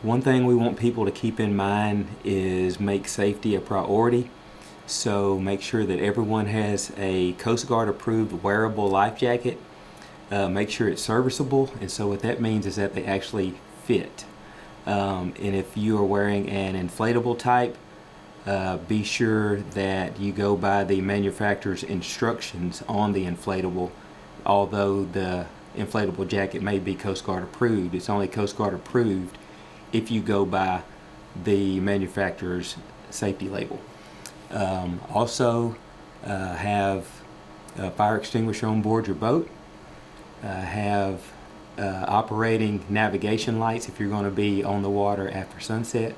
One thing we want people to keep in mind is make safety a priority. So make sure that everyone has a Coast Guard approved wearable life jacket. Make sure it's serviceable, and so what that means is that they actually fit. And if you are wearing an inflatable type, be sure that you go by the manufacturer's instructions on the inflatable. Although the inflatable jacket may be Coast Guard approved, it's only Coast Guard approved if you go by the manufacturer's safety label. Also have a fire extinguisher on board your boat. Have operating navigation lights if you're going to be on the water after sunset.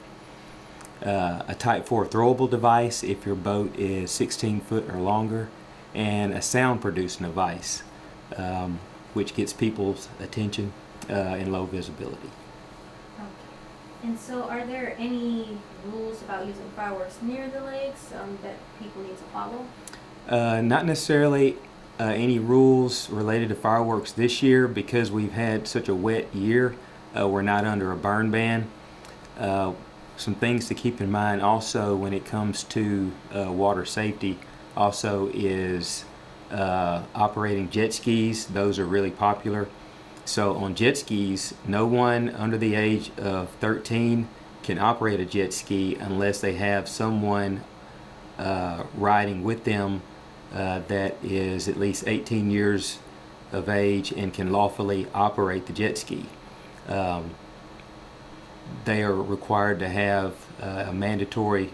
A Type 4 throwable device if your boat is 16 foot or longer, and a sound producing device, which gets people's attention in low visibility. Okay. And so are there any rules about using fireworks near the lakes that people need to follow? Not necessarily any rules related to fireworks this year, because we've had such a wet year. We're not under a burn ban. Some things to keep in mind also when it comes to water safety also is operating jet skis. Those are really popular. So on jet skis, no one under the age of 13 can operate a jet ski unless they have someone riding with them that is at least 18 years of age and can lawfully operate the jet ski. They are required to have a mandatory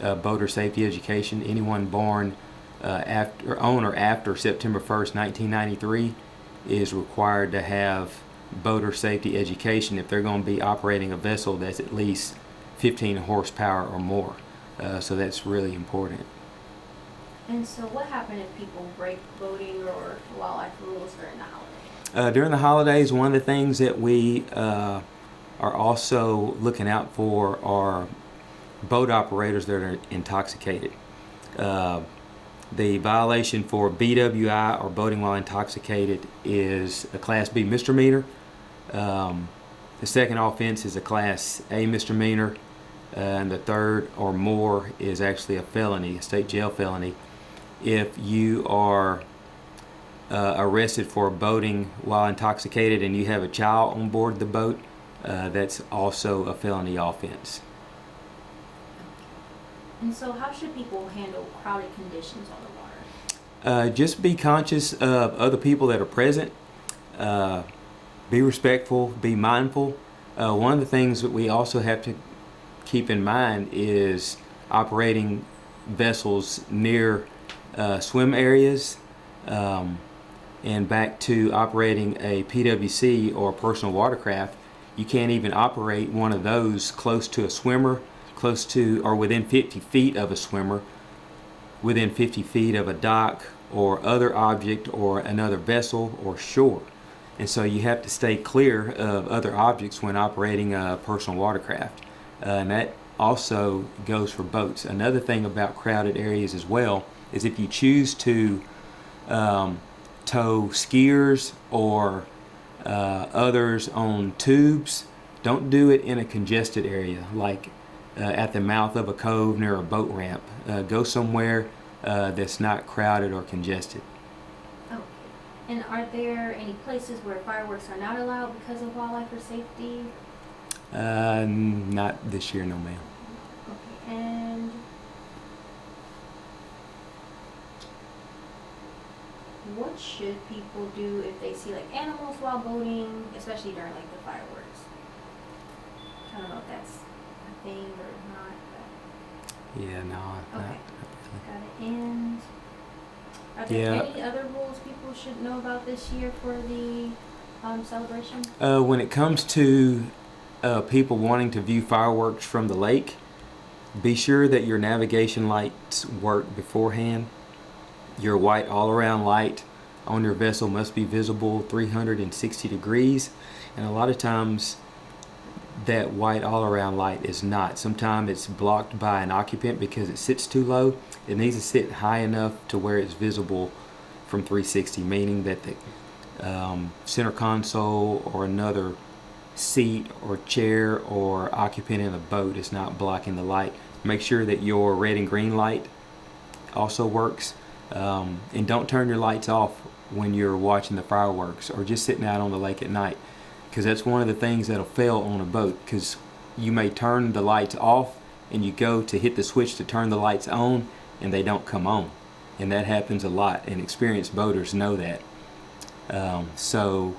boater safety education. Anyone born on or after September 1st, 1993 is required to have boater safety education if they're going to be operating a vessel that's at least 15 horsepower or more. So that's really important. And so what happens if people break boating or wildlife rules during the holidays? During the holidays, one of the things that we are also looking out for are boat operators that are intoxicated. The violation for BWI, or boating while intoxicated, is a Class B misdemeanor. The second offense is a Class A misdemeanor, and the third or more is actually a felony, a state jail felony. If you are arrested for boating while intoxicated and you have a child on board the boat, that's also a felony offense. And so how should people handle crowded conditions on the water? Just be conscious of other people that are present. Be respectful, be mindful. One of the things that we also have to keep in mind is operating vessels near swim areas, and back to operating a PWC or personal watercraft. You can't even operate one of those close to a swimmer, close to or within 50 feet of a swimmer, within 50 feet of a dock or other object or another vessel or shore. And so you have to stay clear of other objects when operating a personal watercraft. And that also goes for boats. Another thing about crowded areas as well is if you choose to tow skiers or others on tubes, don't do it in a congested area like at the mouth of a cove near a boat ramp. Go somewhere that's not crowded or congested. Okay. And are there any places where fireworks are not allowed because of wildlife or safety? Not this year, no ma'am. Okay. And what should people do if they see like animals while boating, especially during like the fireworks? I don't know if that's a thing or not. But Yeah, no. okay. Got it. And are there any other rules people should know about this year for the celebration? When it comes to people wanting to view fireworks from the lake, be sure that your navigation lights work beforehand. Your white all-around light on your vessel must be visible 360 degrees, and a lot of times that white all-around light is not. Sometimes it's blocked by an occupant because it sits too low. It needs to sit high enough to where it's visible from 360, meaning that the center console or another seat or chair or occupant in the boat is not blocking the light. Make sure that your red and green light also works, and don't turn your lights off when you're watching the fireworks or just sitting out on the lake at night, because that's one of the things that'll fail on a boat, because you may turn the lights off and you go to hit the switch to turn the lights on and they don't come on, and that happens a lot, and experienced boaters know that. So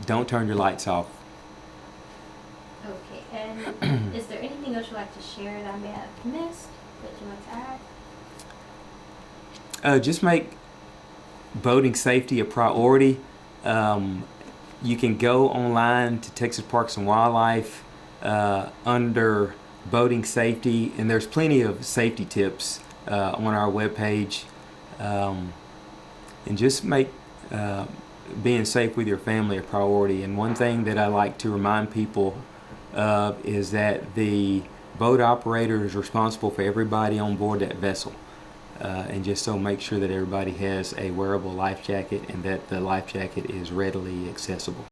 don't turn your lights off. Okay, and is there anything else you'd like to share that I may have missed that you want to add? Just make boating safety a priority. You can go online to Texas Parks and Wildlife under boating safety, and there's plenty of safety tips on our webpage, and just make being safe with your family a priority. And one thing that I like to remind people of is that the boat operator is responsible for everybody on board that vessel. And just so make sure that everybody has a wearable life jacket and that the life jacket is readily accessible.